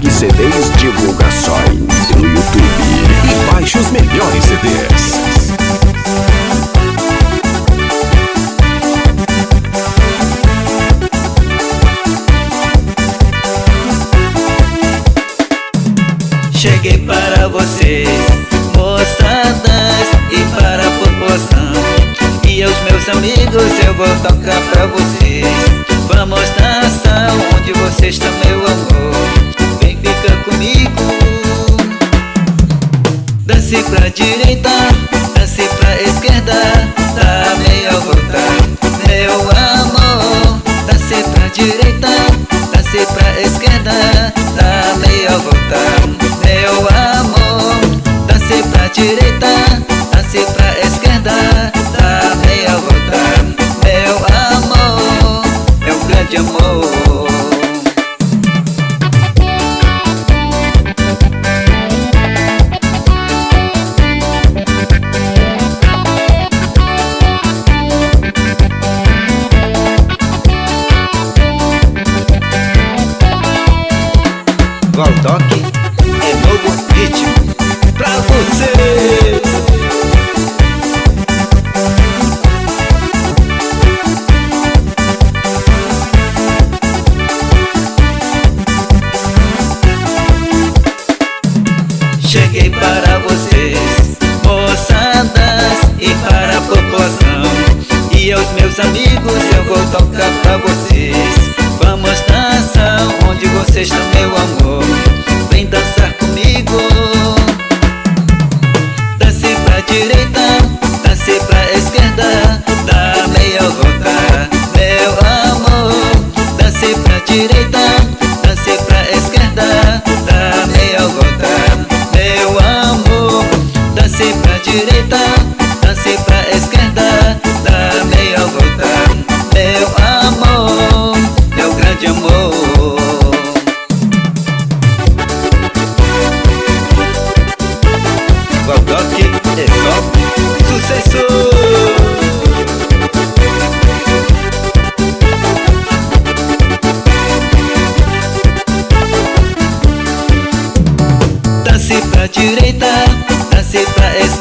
Segue CDs Divulgações no YouTube e baixe os melhores CDs. Cheguei para vocês, moçadas, e para a população, e aos meus amigos eu vou tocar pra vocês. Vamos dançar onde você está, meu amor, vem ficar comigo. Dance pra direita, dance pra esquerda, dá meia volta, meu amor. Dance pra direita, dance pra esquerda, dá meia volta, meu amor. Dance pra direita, dance pra esquerda, dá meia volta, meu amor. É um grande amor. Waldock é novo ritmo pra você. Cheguei para vocês, moçadas, e para a população, e aos meus amigos eu vou tocar pra vocês. Vamos dançar onde você está, meu amor, vem dançar comigo. Dance pra direita, dance pra esquerda, dá meia volta, meu amor. Dance pra direita, dance pra esquerda, dá meia volta, meu amor. Dance pra direita, dance pra esquerda, dá meia volta, meu amor. Meu grande amor. Waldock é só sucesso. Dance pra direita, dance pra esquerda,